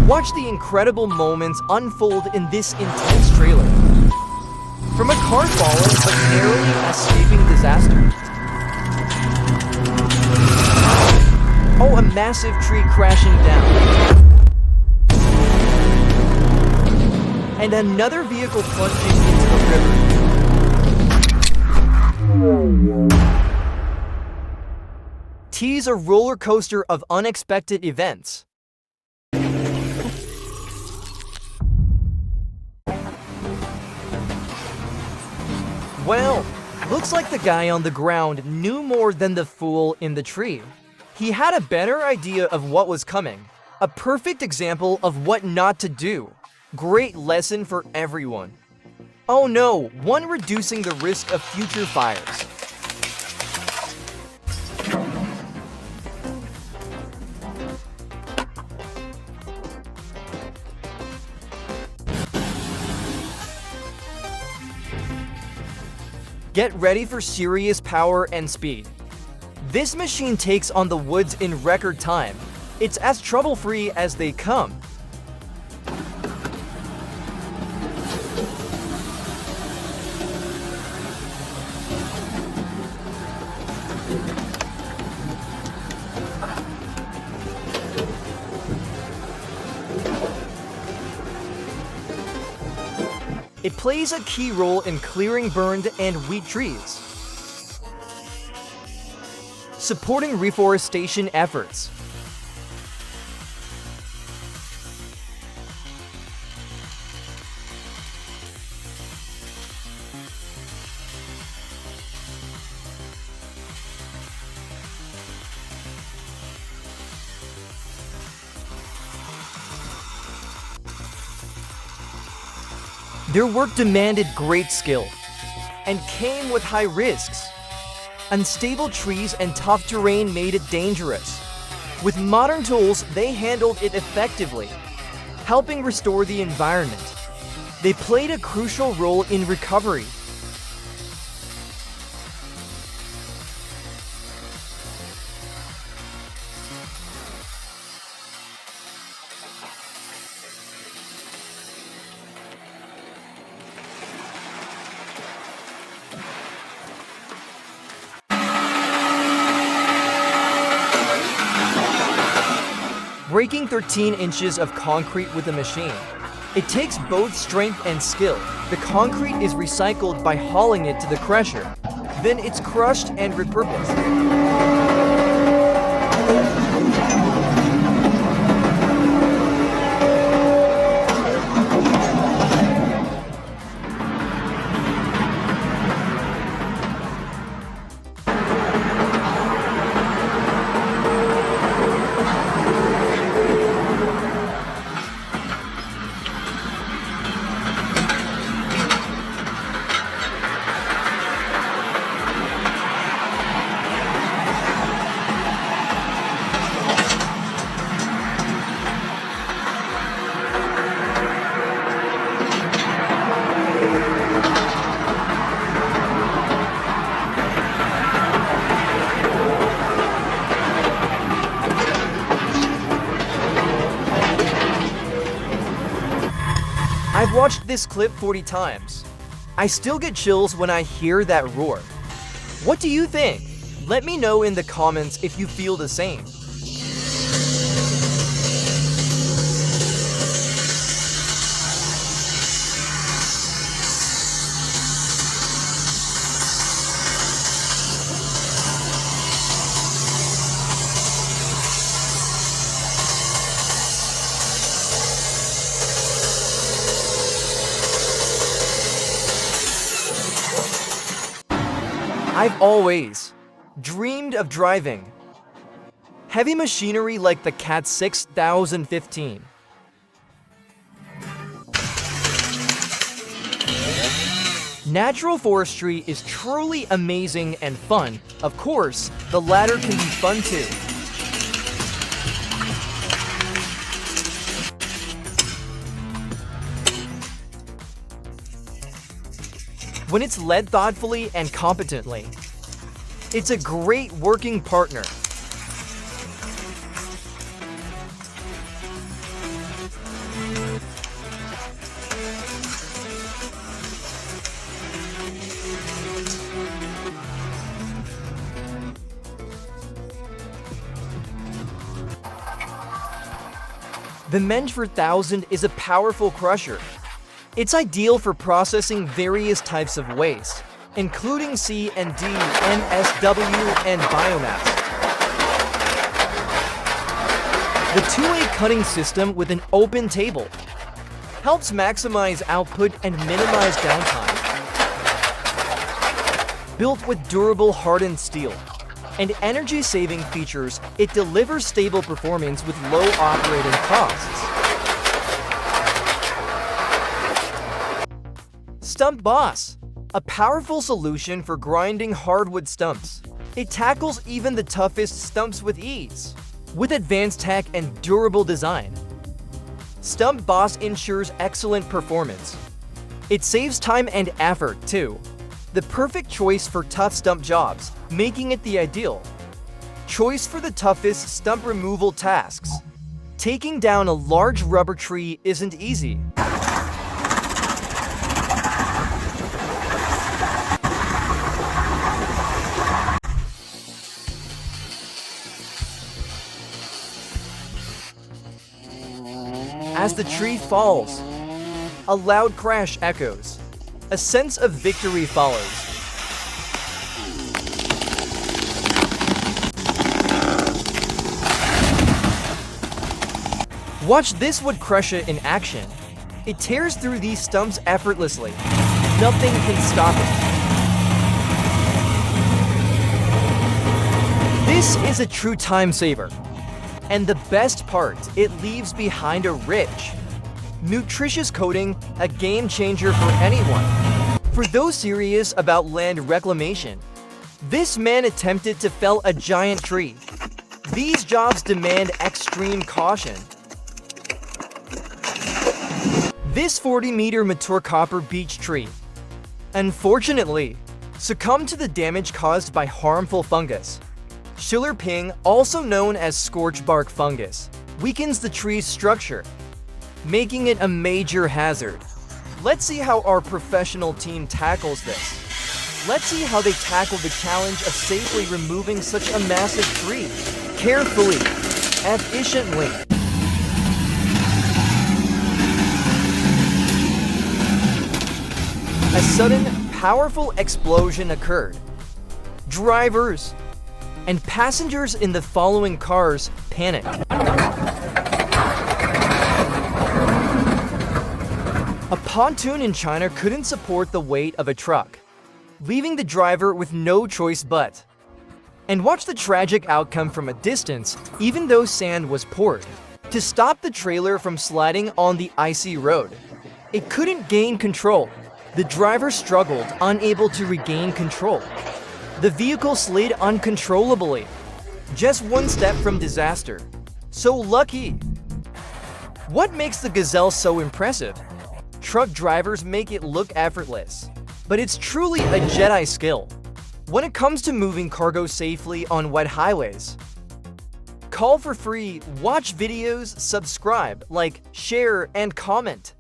Watch the incredible moments unfold in this intense trailer. From a car falling but narrowly escaping disaster. Oh, a massive tree crashing down. And another vehicle plunging into the river. Tease a roller coaster of unexpected events. Well, looks like the guy on the ground knew more than the fool in the tree. He had a better idea of what was coming. A perfect example of what not to do. Great lesson for everyone. Oh no, one reducing the risk of future fires. Get ready for serious power and speed. This machine takes on the woods in record time. It's as trouble-free as they come. It plays a key role in clearing burned and weak trees, supporting reforestation efforts. Their work demanded great skill and came with high risks. Unstable trees and tough terrain made it dangerous. With modern tools, they handled it effectively, helping restore the environment. They played a crucial role in recovery. Breaking 13 inches of concrete with a machine. It takes both strength and skill. The concrete is recycled by hauling it to the crusher. Then it's crushed and repurposed. I've watched this clip 40 times. I still get chills when I hear that roar. What do you think? Let me know in the comments if you feel the same. I've always dreamed of driving heavy machinery like the Cat 6015. Natural forestry is truly amazing and fun. Of course, the latter can be fun too. When it's led thoughtfully and competently, it's a great working partner. The Menge 4000 is a powerful crusher. It's ideal for processing various types of waste, including C and D, MSW, and biomass. The two-way cutting system with an open table helps maximize output and minimize downtime. Built with durable hardened steel and energy-saving features, it delivers stable performance with low operating costs. Stump Boss, a powerful solution for grinding hardwood stumps. It tackles even the toughest stumps with ease. With advanced tech and durable design, Stump Boss ensures excellent performance. It saves time and effort, too. The perfect choice for tough stump jobs, making it the ideal choice for the toughest stump removal tasks. Taking down a large rubber tree isn't easy. As the tree falls, a loud crash echoes. A sense of victory follows. Watch this wood crusher in action. It tears through these stumps effortlessly. Nothing can stop it. This is a true time saver. And the best part, it leaves behind a rich, nutritious coating, a game changer for anyone. For those serious about land reclamation, this man attempted to fell a giant tree. These jobs demand extreme caution. This 40-meter mature copper beech tree, unfortunately, succumbed to the damage caused by harmful fungus. Schiller ping, also known as scorch bark fungus, weakens the tree's structure, making it a major hazard. Let's see how our professional team tackles this. Let's see how they tackle the challenge of safely removing such a massive tree. Carefully, efficiently. A sudden, powerful explosion occurred. Drivers and passengers in the following cars panicked. A pontoon in China couldn't support the weight of a truck, leaving the driver with no choice but. And watch the tragic outcome from a distance, even though sand was poured, to stop the trailer from sliding on the icy road. It couldn't gain control. The driver struggled, unable to regain control. The vehicle slid uncontrollably. Just one step from disaster. So lucky. What makes the Gazelle so impressive? Truck drivers make it look effortless, but it's truly a Jedi skill when it comes to moving cargo safely on wet highways. Call for free, watch videos, subscribe, like, share, and comment.